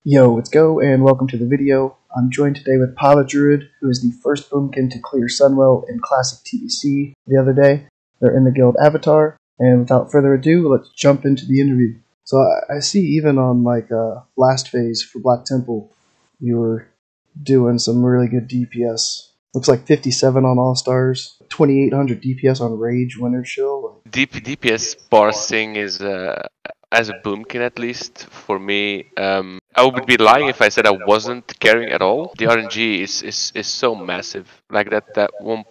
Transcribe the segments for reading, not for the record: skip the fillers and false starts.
Yo, let's go, and welcome to the video. I'm joined today with Pavadruid, who is the first Boomkin to clear Sunwell in Classic TBC the other day. They're in the guild Avatar, and without further ado, let's jump into the interview. So I see even on last phase for Black Temple, you were doing some really good DPS. Looks like 57 on All-Stars, 2800 DPS on Rage Winter Shield. DPS parsing is, as a Boomkin at least, for me, I would be lying if I said I wasn't caring at all. The RNG is so massive. Like that one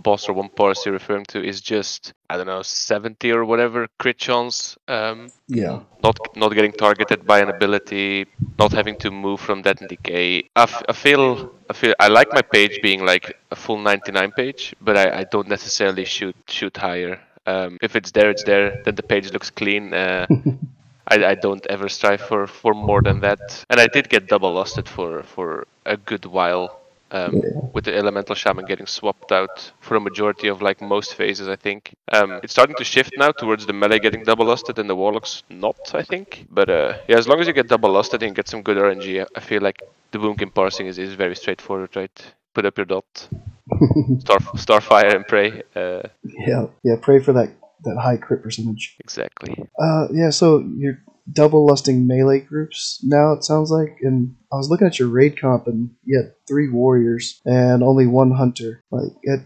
boss or one parse you're referring to is just, I don't know, 70 or whatever crit chance. Yeah. Not getting targeted by an ability, not having to move from that and decay. I feel I like my page being like a full 99 page, but I don't necessarily shoot higher. If it's there, it's there. Then the page looks clean. I don't ever strive for more than that. And I did get double lusted for a good while. With the elemental shaman getting swapped out for a majority of like most phases, I think. It's starting to shift now towards the melee getting double lusted and the warlocks not, I think. But yeah, as long as you get double lusted and get some good RNG, I feel like the Boomkin parsing is very straightforward, right? Put up your dot, starfire and pray. Yeah, pray for that high crit percentage. Exactly. Yeah, so you're double lusting melee groups now, it sounds like, and I was looking at your raid comp and you had 3 warriors and only 1 hunter.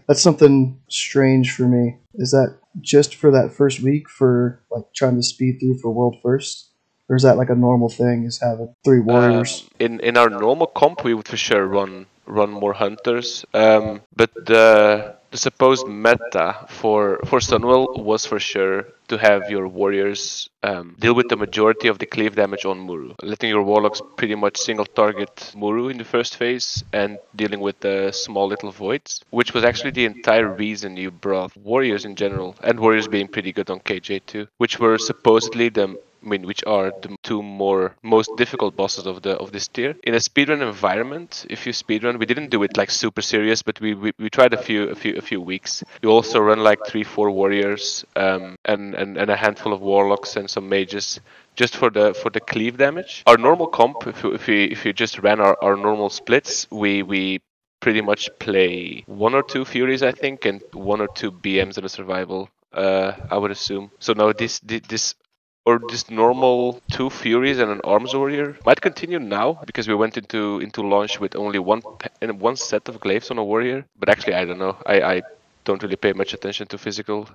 That's something strange for me. Is that just for that first week for like trying to speed through for world first? Or is that like a normal thing, is having 3 warriors? In our normal comp we would for sure run more hunters. But the supposed meta for Sunwell was for sure to have your warriors deal with the majority of the cleave damage on Muru, letting your warlocks pretty much single target Muru in the first phase and dealing with the small little voids, which was actually the entire reason you brought warriors in general, and warriors being pretty good on KJ too, which were supposedly which are the 2 most difficult bosses of this tier. In a speedrun environment, if you speedrun, we didn't do it like super serious, but we tried a few weeks. We also run like 3-4 warriors and a handful of warlocks and some mages, just for the cleave damage. Our normal comp, if you just ran our normal splits, we pretty much play 1 or 2 Furies, I think, and 1 or 2 BMs in a survival. I would assume. So no, this normal 2 Furies and an Arms Warrior might continue now, because we went into launch with only one set of glaives on a warrior. But actually, I don't know. I don't really pay much attention to physical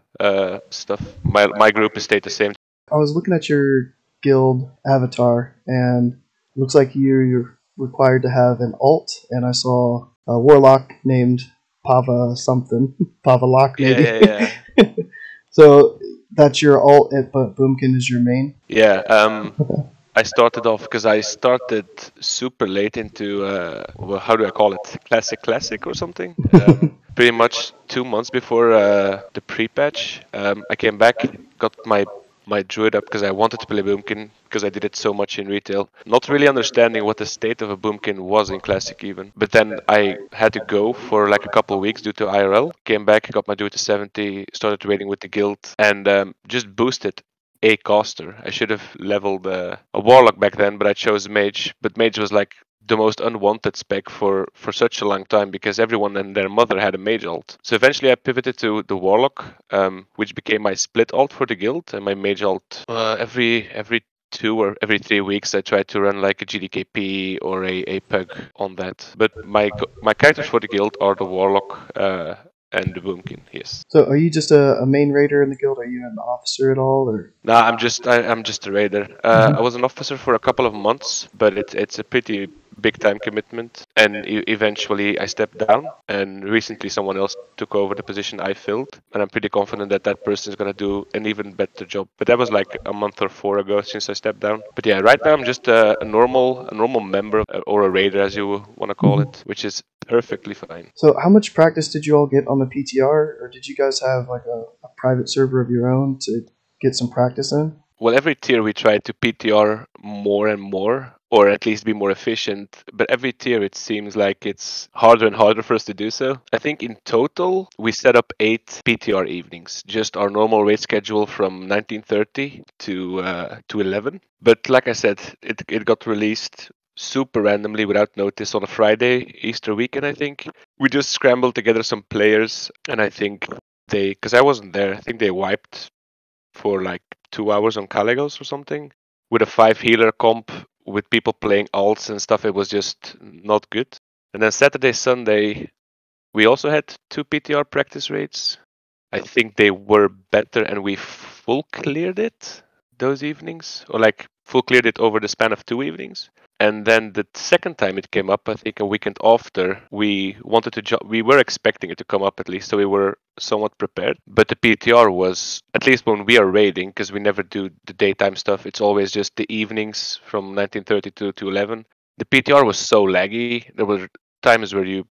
stuff. My group has stayed the same. I was looking at your guild avatar, and it looks like you're required to have an alt, and I saw a warlock named Pava something. Pavalock, maybe. Yeah. So that's your alt, but Boomkin is your main? Yeah, I started off because I started super late into, how do I call it? Classic or something? Pretty much 2 months before the pre-patch. I came back, got my druid up because I wanted to play Boomkin, because I did it so much in retail. Not really understanding what the state of a Boomkin was in Classic even. But then I had to go for like a couple of weeks due to IRL. Came back, got my druid to 70, started raiding with the guild, and just boosted a caster. I should have leveled a warlock back then, but I chose mage. But mage was like the most unwanted spec for such a long time, because everyone and their mother had a mage alt. So eventually I pivoted to the warlock, which became my split alt for the guild, and my mage alt every 2 or every 3 weeks I tried to run like a GDKP or a pug on that. But my characters for the guild are the warlock and the Boomkin, yes. So are you just a main raider in the guild? Are you an officer at all, or? Nah, I'm just a raider. I was an officer for a couple of months, but it's a pretty big time commitment, and eventually I stepped down, and recently someone else took over the position I filled, and I'm pretty confident that person is going to do an even better job. But that was like a month or 4 ago since I stepped down. But yeah, right now I'm just a normal member, or a raider as you want to call it, which is perfectly fine. So how much practice did you all get on the PTR, or did you guys have like a private server of your own to get some practice in? Well, every tier we try to PTR more and more, or at least be more efficient, but every tier it seems like it's harder and harder for us to do so. I think in total we set up 8 PTR evenings, just our normal raid schedule from 19:30 to 11. But like I said, it got released super randomly without notice on a Friday, Easter weekend, I think. We just scrambled together some players, and I think because I wasn't there, I think they wiped for like 2 hours on Kalecgos or something with a 5 healer comp with people playing alts and stuff. It was just not good. And then Saturday, Sunday, we also had 2 PTR practice raids. I think they were better, and we full cleared it those evenings, or like full cleared it over the span of 2 evenings. And then the second time it came up, I think a weekend after, we wanted to we were expecting it to come up at least, so we were somewhat prepared. But the PTR was, at least when we are raiding, because we never do the daytime stuff, it's always just the evenings from 19:30 to 11. The PTR was so laggy. There were times where you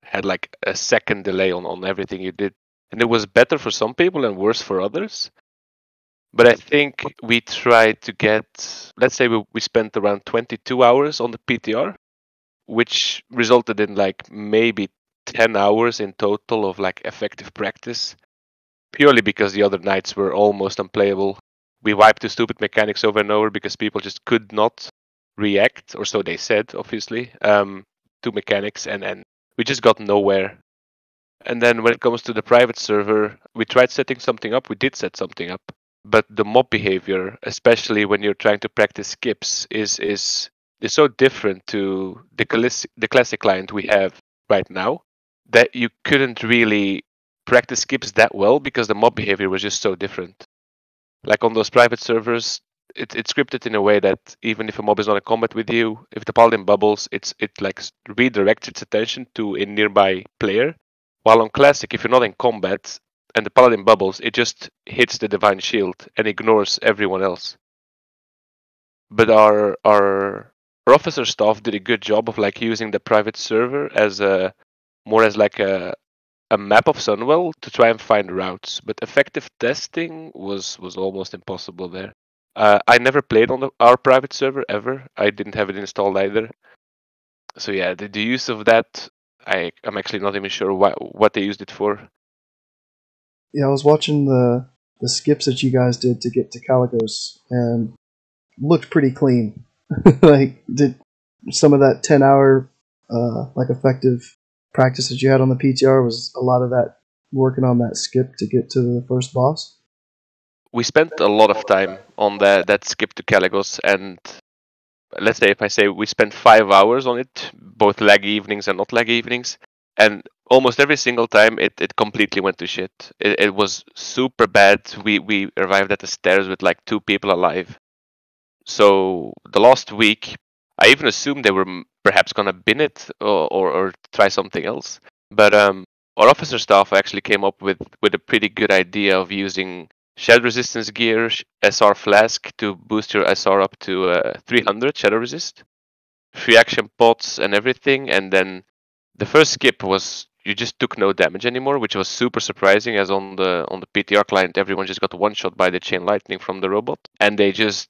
had like a second delay on everything you did. And it was better for some people and worse for others. But I think we tried to get, let's say we spent around 22 hours on the PTR, which resulted in like maybe 10 hours in total of like effective practice, purely because the other nights were almost unplayable. We wiped the stupid mechanics over and over because people just could not react, or so they said, obviously, to mechanics, and we just got nowhere. And then when it comes to the private server, we tried setting something up. We did set something up, but the mob behavior, especially when you're trying to practice skips, is so different to the classic client we have right now that you couldn't really practice skips that well because the mob behavior was just so different. Like on those private servers, it's scripted in a way that even if a mob is not in combat with you, if the paladin bubbles, it like redirects its attention to a nearby player. While on Classic, if you're not in combat and the Paladin bubbles, it just hits the Divine Shield and ignores everyone else. But our officer staff did a good job of like using the private server as more as like a map of Sunwell to try and find routes. But effective testing was almost impossible there. I never played on our private server ever. I didn't have it installed either. So yeah, the use of that, I'm actually not even sure what they used it for. Yeah, I was watching the skips that you guys did to get to Kalecgos, and looked pretty clean. Like, did some of that 10-hour like effective practice that you had on the PTR, was a lot of that working on that skip to get to the first boss? We spent a lot of time on that skip to Kalecgos, and let's say if I say we spent 5 hours on it, both laggy evenings and not laggy evenings, and almost every single time it completely went to shit. It was super bad. We arrived at the stairs with like 2 people alive. So the last week, I even assumed they were perhaps gonna bin it or try something else. But our officer staff actually came up with a pretty good idea of using shadow resistance gear, SR flask to boost your SR up to 300 shadow resist, free action pots and everything. And then the first skip was you just took no damage anymore, which was super surprising, as on the PTR client everyone just got one shot by the chain lightning from the robot, and they just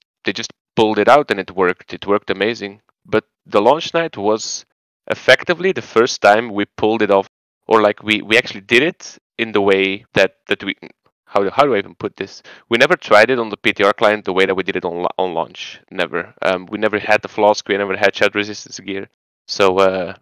pulled it out and it worked amazing. But the launch night was effectively the first time we pulled it off, or like we actually did it in the way that we, how do I even put this? We never tried it on the PTR client the way that we did it on launch. Never. We never had the flask. We never had shadow resistance gear. So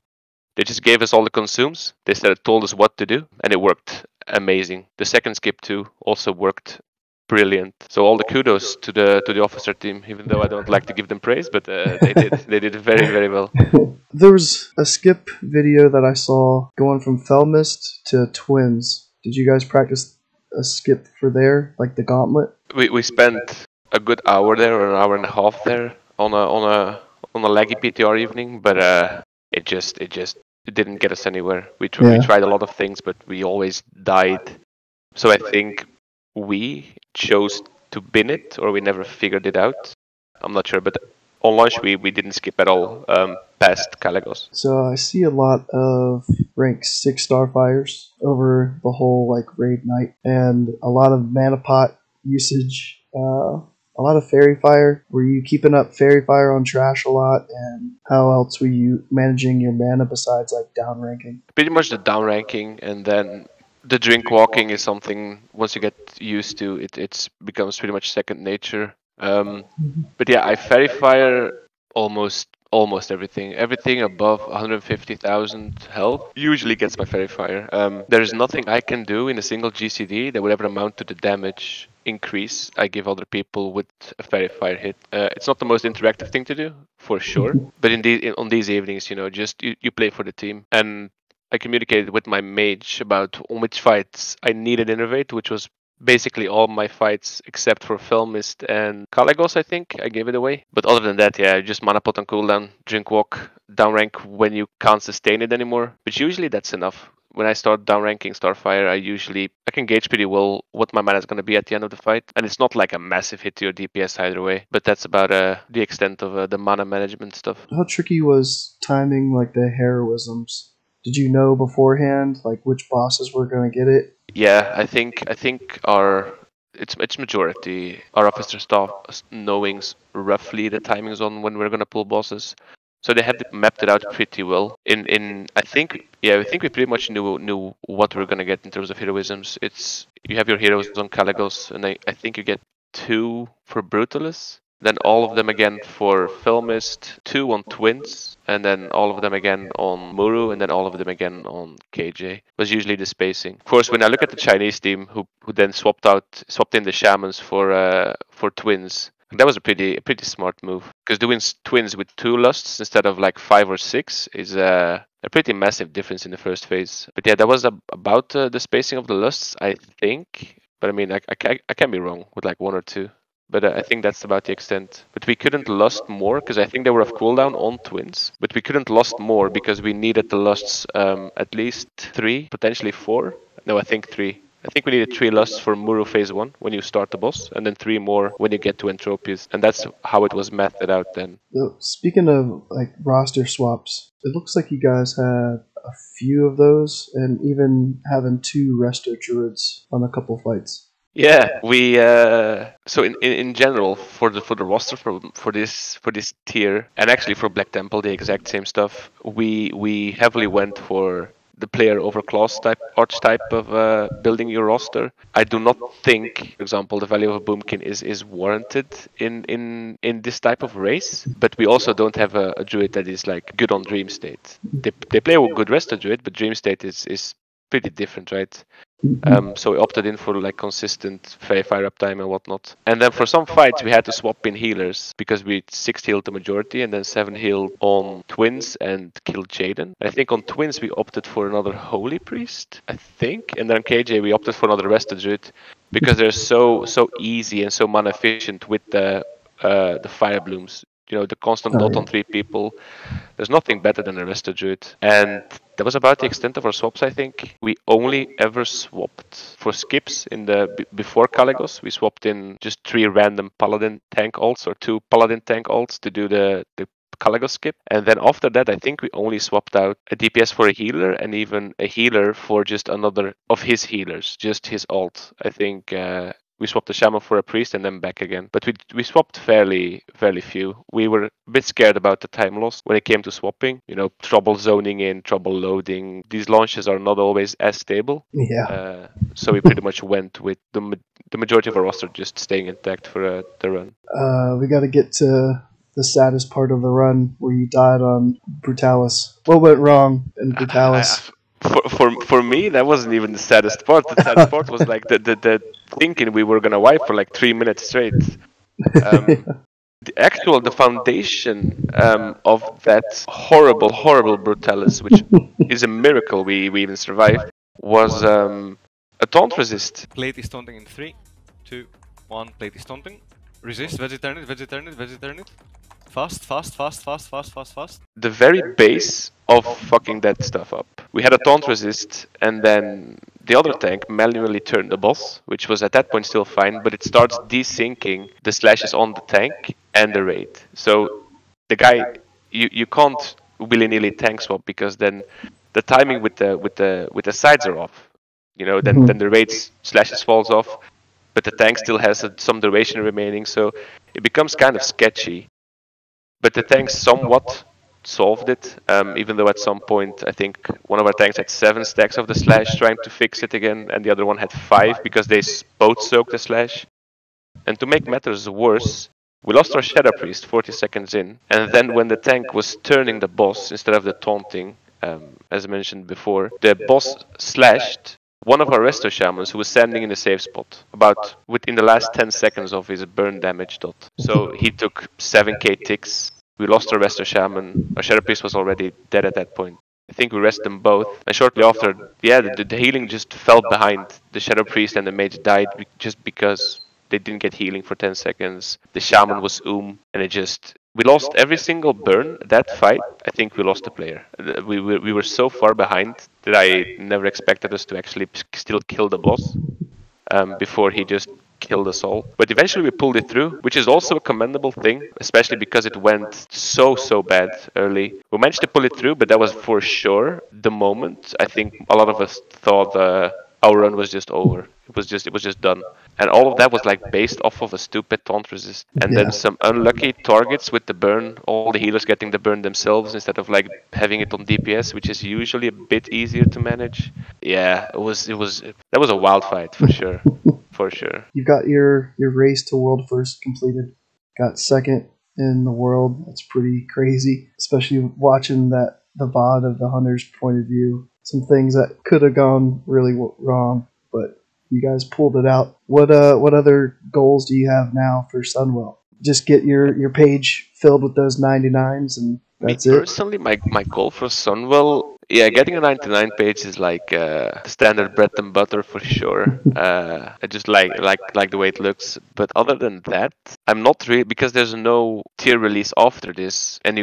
they just gave us all the consumes. They told us what to do, and it worked amazing. The second skip too also worked brilliant. So all the kudos to the officer team, even though I don't like to give them praise, but they did very, very well. There was a skip video that I saw going from Felmist to Twins. Did you guys practice a skip for there, like the gauntlet? We spent a good hour there, or an hour and a half there on a laggy PTR evening, but it didn't get us anywhere. We tried a lot of things, but we always died. So I think we chose to bin it, or we never figured it out. I'm not sure, but on launch we didn't skip at all past Kalecgos. So I see a lot of rank 6 Starfires over the whole like raid night, and a lot of mana pot usage. A lot of Fairy Fire. Were you keeping up Fairy Fire on trash a lot? And how else were you managing your mana besides like downranking? Pretty much the downranking, and then the drink walking is something once you get used to it becomes pretty much second nature. But yeah, I Fairy Fire almost almost everything. Everything above 150,000 health usually gets my Fairy Fire. There is nothing I can do in a single GCD that would ever amount to the damage increase I give other people with a Fairy Fire hit. It's not the most interactive thing to do, for sure. But on these evenings, just you play for the team. And I communicated with my mage about on which fights I needed Innervate, which was basically all my fights except for Felmist and Kalecgos, I think. I gave it away. But other than that, yeah, just mana pot on cooldown, drink walk, downrank when you can't sustain it anymore. But usually that's enough. When I start downranking Starfire, I can gauge pretty well what my mana is going to be at the end of the fight. And it's not like a massive hit to your DPS either way. But that's about the extent of the mana management stuff. How tricky was timing like the heroisms? Did you know beforehand like which bosses were going to get it? Yeah, I think it's majority our officer staff knowing roughly the timings on when we're gonna pull bosses. So they had mapped it out pretty well. I think we pretty much knew what we're gonna get in terms of heroisms. You have your heroes on Kalecgos, and I think you get 2 for Brutallus. Then all of them again for Felmist, 2 on Twins, and then all of them again on Muru, and then all of them again on KJ. Was usually the spacing. Of course, when I look at the Chinese team, who then swapped in the Shamans for Twins, that was a pretty smart move. Because doing Twins with 2 lusts instead of like 5 or 6 is a pretty massive difference in the first phase. But yeah, that was about the spacing of the lusts, I think. But I mean, I can be wrong with like 1 or 2. But I think that's about the extent. But we couldn't lust more, because I think they were off cooldown on Twins. But we couldn't lust more, because we needed the lusts at least 3, potentially 4. No, I think 3. I think we needed 3 lusts for Muru phase 1 when you start the boss, and then 3 more when you get to Entropius. And that's how it was mathed out then. Speaking of like roster swaps, it looks like you guys had a few of those, and even having 2 Resto Druids on a couple fights. Yeah, we so in general for the roster for this tier, and actually for Black Temple the exact same stuff. We heavily went for the player over class archetype of building your roster. I do not think, for example, the value of a Boomkin is warranted in this type of race. But we also don't have a druid that is like good on Dream State. They play a good Resto Druid, but Dream State is pretty different, right? So we opted in for like consistent Fairy Fire uptime and whatnot. And then for some fights we had to swap in healers, because we 6 healed the majority and then 7 healed on Twins and killed Jaden. I think on Twins we opted for another Holy Priest, I think. And then on KJ we opted for another Resto Druid, because they're so easy and so mana efficient with the Fire Blooms. The constant dot on 3 people. There's nothing better than a Resto Druid. And that was about the extent of our swaps, I think. We only ever swapped for skips in before Kalecgos. We swapped in just 3 random Paladin tank ults, or 2 Paladin tank ults to do the Kalecgos skip. And then after that, I think we only swapped out a DPS for a healer, and even a healer for just another of his healers, just his ult. I think we swapped the Shaman for a priest and then back again. But we swapped fairly few. We were a bit scared about the time loss when it came to swapping. Trouble zoning in, trouble loading. These launches are not always as stable. Yeah. So we pretty much went with the majority of our roster just staying intact for the run. We got to get to the saddest part of the run, where you died on Brutallus. What went wrong in Brutallus? For me, that wasn't even the saddest part. The saddest part was like the thinking we were gonna wipe for like 3 minutes straight. The foundation of that horrible Brutallus, which is a miracle we even survived, was a taunt resist. Plate is taunting in 3, 2, 1. Plate is taunting. Resist. Vegeturn it. Fast. The very base of fucking that stuff up. We had a taunt resist, and then the other tank manually turned the boss, which was at that point still fine, but it starts desyncing the slashes on the tank and the raid. So the guy, you can't willy-nilly tank swap, because then the timing with the sides are off. Then the raid slashes falls off, but the tank still has some duration remaining, so it becomes kind of sketchy. But the tanks somewhat solved it, even though at some point I think one of our tanks had 7 stacks of the slash trying to fix it again, and the other one had 5 because they both soaked the slash. And to make matters worse, We lost our Shadow Priest 40 seconds in, and then when the tank was turning the boss instead of the taunting, as mentioned before, the boss slashed one of our Resto Shamans who was standing in a safe spot, about within the last 10 seconds of his burn damage dot. So he took 7k ticks. We lost our Resto Shaman. Our Shadow Priest was already dead at that point. I think we rested them both, and shortly after, yeah, the healing just fell behind. The Shadow Priest and the Mage died just because they didn't get healing for 10 seconds. The Shaman was and it just... We lost every single burn. That fight, I think we lost a player. We were so far behind that I never expected us to actually still kill the boss before he just killed us all. But eventually we pulled it through, which is also a commendable thing, especially because it went so bad early. We managed to pull it through, but that was for sure the moment. I think a lot of us thought our run was just over. It was just done. And all of that was like based off of a stupid taunt resist. And then some unlucky targets with the burn, all the healers getting the burn themselves instead of like having it on DPS, which is usually a bit easier to manage. Yeah, that was a wild fight for sure. For sure. You got your race to world first completed. Got second in the world. That's pretty crazy, especially watching the VOD of the Hunter's point of view. Some things that could have gone really wrong, but you guys pulled it out. What other goals do you have now for Sunwell? Just get your page filled with those 99s and that's it? Personally, my goal for Sunwell, yeah, getting a 99 page is like standard bread and butter for sure. I just like the way it looks. But other than that, I'm not really, because there's no tier release after this, and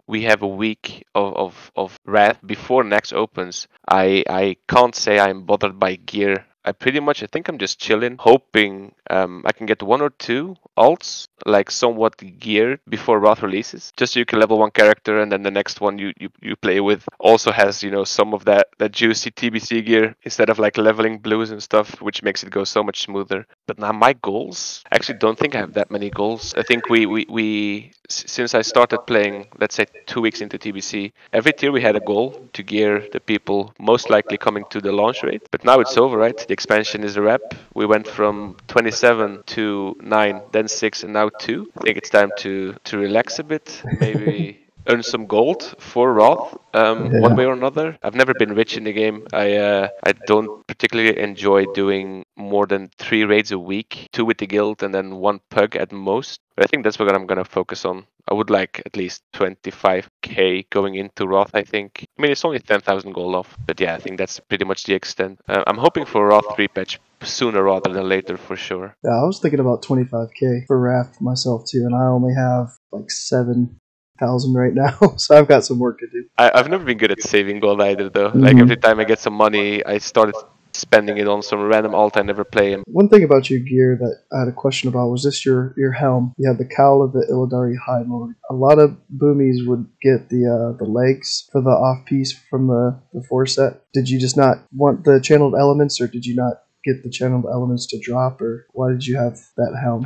we have a week of Wrath before next opens. I can't say I'm bothered by gear. I think I'm just chilling, hoping I can get 1 or 2 alts, like somewhat geared before Wrath releases, just so you can level 1 character, and then the next one you play with also has, some of that juicy TBC gear instead of like leveling blues and stuff, which makes it go so much smoother. But now my goals, I actually don't think I have that many goals. I think we since I started playing, let's say 2 weeks into TBC, every tier we had a goal to gear the people most likely coming to the launch rate. But now it's over, right? The expansion is a wrap. We went from 27 to 9, then 6, and now 2. I think it's time to relax a bit, maybe earn some gold for Wrath, one way or another. I've never been rich in the game. I don't particularly enjoy doing more than 3 raids a week, 2 with the guild and then 1 pug at most. But I think that's what I'm going to focus on. I would like at least 25k going into Wrath, I think. I mean, it's only 10,000 gold off. But yeah, I think that's pretty much the extent. I'm hoping for Wrath 3 patch sooner rather than later for sure. Yeah, I was thinking about 25k for Wrath myself too, and I only have like 7,000 right now, so I've got some work to do. I've never been good at saving gold either though. Like every time I get some money, I started spending it on some random alt I never play. One thing about your gear that I had a question about was just your helm. You had the Cowl of the Illidari Highlord. A lot of boomies would get the legs for the off piece from the 4 set. Did you just not want the channeled elements, or did you not get the channeled elements to drop, or why did you have that helm?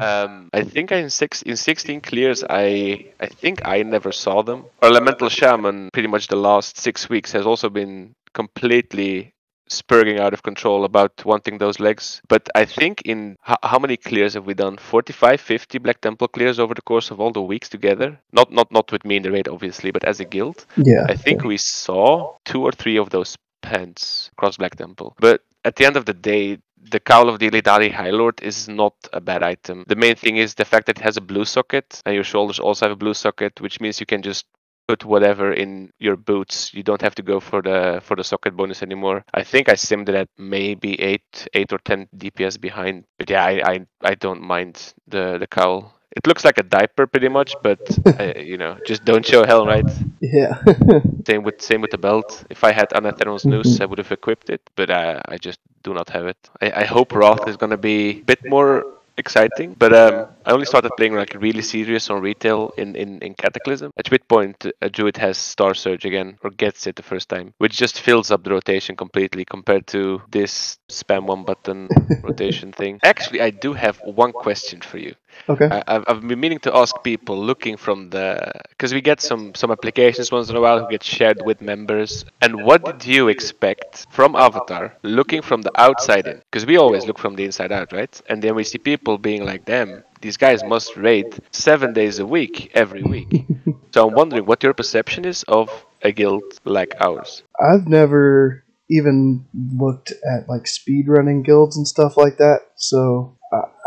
I think in 16 clears, I think I never saw them. Our Elemental Shaman, pretty much the last 6 weeks, has also been completely spurging out of control about wanting those legs. But I think in how many clears have we done? 45, 50 Black Temple clears over the course of all the weeks together. Not with me in the raid, obviously, but as a guild. Yeah. I think we saw 2 or 3 of those pants across Black Temple. But at the end of the day, the Cowl of the Illidari Highlord is not a bad item. The main thing is the fact that it has a blue socket, and your shoulders also have a blue socket, which means you can just put whatever in your boots. You don't have to go for the socket bonus anymore. I think I simmed it at maybe 8 or 10 DPS behind. But yeah, I don't mind the Cowl. It looks like a diaper pretty much, but just don't show hell, right? Yeah. Same with the belt. If I had Anatheron's Noose, I would have equipped it, but I just do not have it. I hope Wrath is going to be a bit more exciting, but I only started playing like really serious on retail in Cataclysm, at which point a druid has Star Surge again, or gets it the first time, which just fills up the rotation completely compared to this spam 1 button rotation thing. Actually, I do have one question for you. Okay. I've been meaning to ask people looking from because we get some applications once in a while who get shared with members. And what did you expect from Avatar looking from the outside in? Because we always look from the inside out, right? And then we see people being like, damn, these guys must raid 7 days a week, every week. So I'm wondering what your perception is of a guild like ours. I've never even looked at like speedrunning guilds and stuff like that, so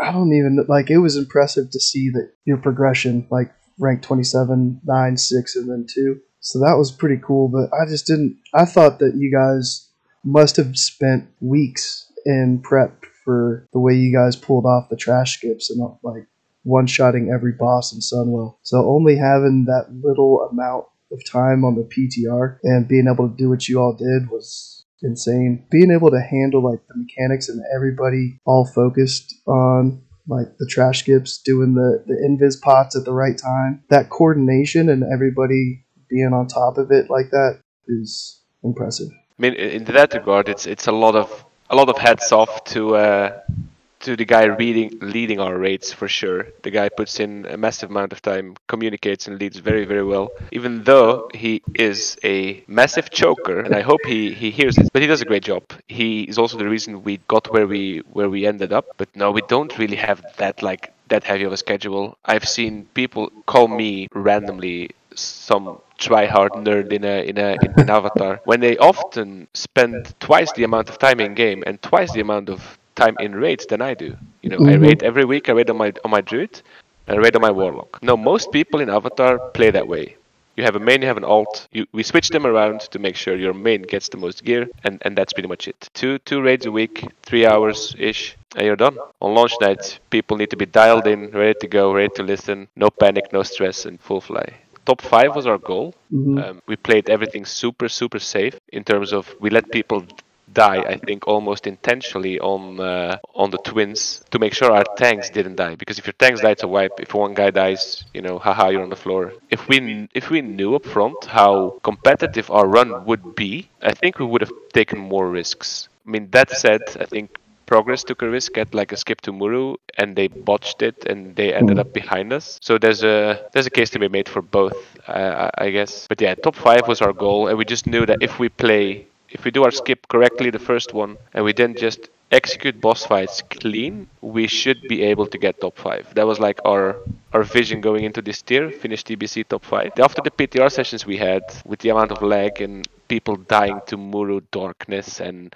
I don't even like. It was impressive to see that your progression, like rank 27, 9, 6, and then 2. So that was pretty cool. But I just didn't. I thought that you guys must have spent weeks in prep for the way you guys pulled off the trash skips and like one-shotting every boss in Sunwell. So only having that little amount of time on the PTR and being able to do what you all did was insane. Being able to handle like the mechanics and everybody all focused on like the trash skips, doing the invis pots at the right time, that coordination and everybody being on top of it like that is impressive. I mean, in that regard, it's a lot of hats off to the guy leading our raids for sure. The guy puts in a massive amount of time, communicates and leads very, very well. Even though he is a massive choker, and I hope he hears it, but he does a great job. He is also the reason we got where we ended up. But no, we don't really have that heavy of a schedule. I've seen people call me randomly some try-hard nerd in Avatar when they often spend twice the amount of time in game and twice the amount of time in raids than I do. You know, I raid every week. I raid on my druid, and I raid on my warlock. No, most people in Avatar play that way. You have a main, you have an alt. We switch them around to make sure your main gets the most gear, and that's pretty much it. Two raids a week, 3 hours ish, and you're done. On launch night, people need to be dialed in, ready to go, ready to listen. No panic, no stress, and full fly. Top 5 was our goal. We played everything super, super safe in terms of we let people die, I think, almost intentionally on the twins to make sure our tanks didn't die. Because if your tanks die, it's a wipe. If one guy dies, you know, haha, you're on the floor. If we knew up front how competitive our run would be, I think we would have taken more risks. I mean, that said, I think Progress took a risk at like a skip to Muru, and they botched it, and they ended up behind us. So there's a case to be made for both, I guess. But yeah, top 5 was our goal, and we just knew that if we do our skip correctly, the first one, and we then just execute boss fights clean, we should be able to get top 5. That was like our vision going into this tier, finish TBC top 5. After the PTR sessions we had, with the amount of lag and people dying to Muru darkness and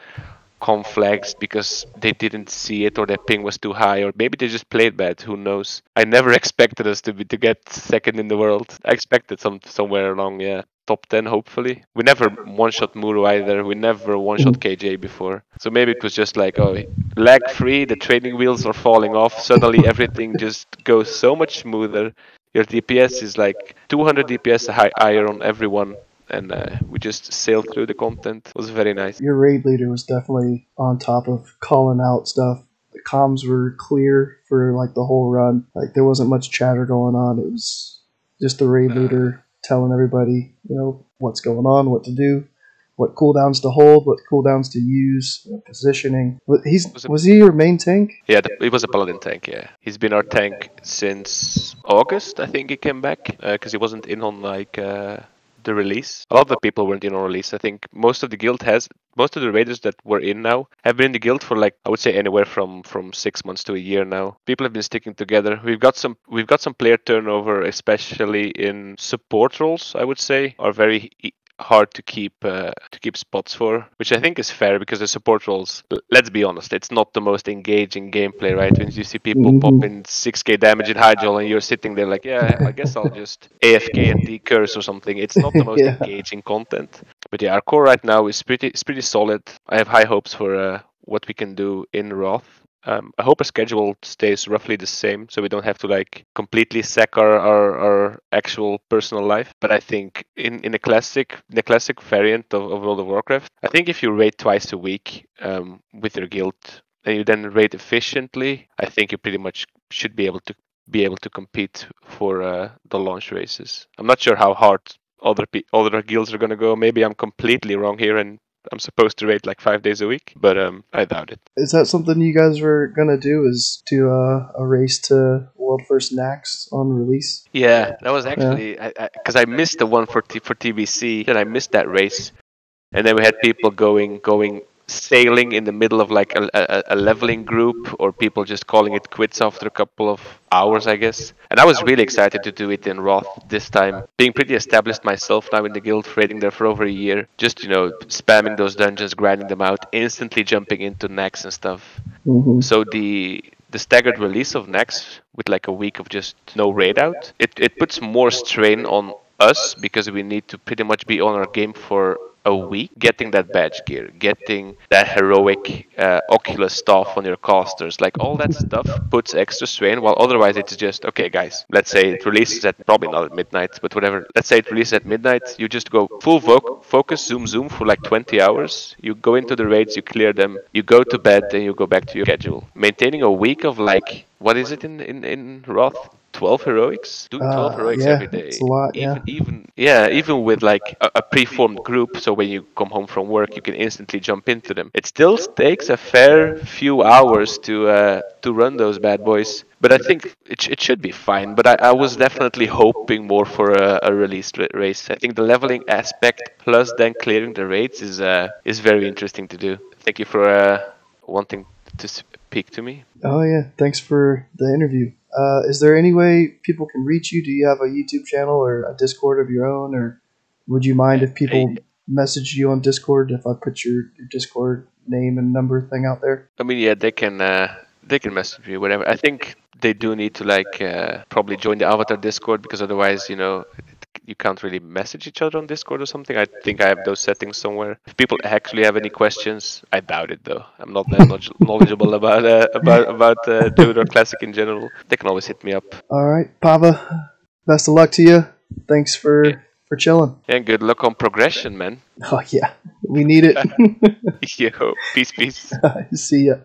conflags because they didn't see it or their ping was too high, or maybe they just played bad, who knows. I never expected us to get second in the world. I expected somewhere along, top 10 hopefully. We never one-shot Muru either. We never one-shot KJ before. So maybe it was just like, oh, lag free, the training wheels are falling off, suddenly everything just goes so much smoother. Your DPS is like 200 DPS higher on everyone. And we just sailed through the content. It was very nice. Your raid leader was definitely on top of calling out stuff. The comms were clear for like the whole run. Like there wasn't much chatter going on. It was just the raid leader telling everybody, you know, what's going on, what to do, what cooldowns to hold, what cooldowns to use, positioning. Was he your main tank? Yeah, it was a paladin tank. Yeah, he's been our tank since August. I think he came back because he wasn't in on like. The release. A lot of the people weren't in on release. I think most of the raiders that were in now have been in the guild for like, I would say anywhere from 6 months to a year now. People have been sticking together. We've got some player turnover, especially in support roles, I would say, are very hard to keep spots for, which I think is fair because the support roles, let's be honest, it's not the most engaging gameplay, right? When you see people pop in 6k damage in Hyjol and you're sitting there like, yeah, I guess I'll just AFK and decurse or something. It's not the most engaging content. But yeah, our core right now is pretty solid. I have high hopes for what we can do in Wrath. I hope our schedule stays roughly the same, so we don't have to like completely sack our actual personal life. But I think in the classic variant of World of Warcraft, I think if you raid twice a week with your guild and you then raid efficiently, I think you pretty much should be able to compete for the launch races. I'm not sure how hard other guilds are gonna go. Maybe I'm completely wrong here and I'm supposed to raid like 5 days a week, but I doubt it. Is that something you guys were gonna do? Is do a race to World First Nax on release? Yeah, that was actually because I missed the one for TBC, and I missed that race, and then we had people going sailing in the middle of like a leveling group, or people just calling it quits after a couple of hours, I guess. And I was really excited to do it in Roth this time, being pretty established myself now in the guild, raiding there for over a year, just spamming those dungeons, grinding them out, instantly jumping into Nax and stuff. So the staggered release of Nax with like a week of just no raid out, it puts more strain on us because we need to pretty much be on our game for a week, getting that badge gear, getting that heroic Oculus stuff on your casters, like all that stuff puts extra strain, while otherwise it's just, okay guys, let's say it releases at, probably not at midnight, but whatever, let's say it releases at midnight, you just go full focus, zoom for like 20 hours, you go into the raids, you clear them, you go to bed, then you go back to your schedule. Maintaining a week of like, what is it in Roth? 12 heroics? Doing 12 heroics every day. It's a lot, Even with like a preformed group, so when you come home from work, you can instantly jump into them. It still takes a fair few hours to run those bad boys. But I think it should be fine. But I was definitely hoping more for a released race. I think the leveling aspect plus then clearing the raids is very interesting to do. Thank you for wanting to speak to me. Oh yeah, thanks for the interview. Is there any way people can reach you? Do you have a YouTube channel or a Discord of your own, or would you mind if people message you on Discord if I put your Discord name and number thing out there? I mean, yeah, they can message me, whatever. I think they do need to like probably join the Avatar Discord, because otherwise, you can't really message each other on Discord or something. I think I have those settings somewhere. If people actually have any questions, I doubt it though. I'm not that knowledgeable about TBC Classic in general. They can always hit me up. All right, Pava, best of luck to you. Thanks for chilling. And good luck on progression, man. Oh yeah, we need it. Yo, peace. See ya.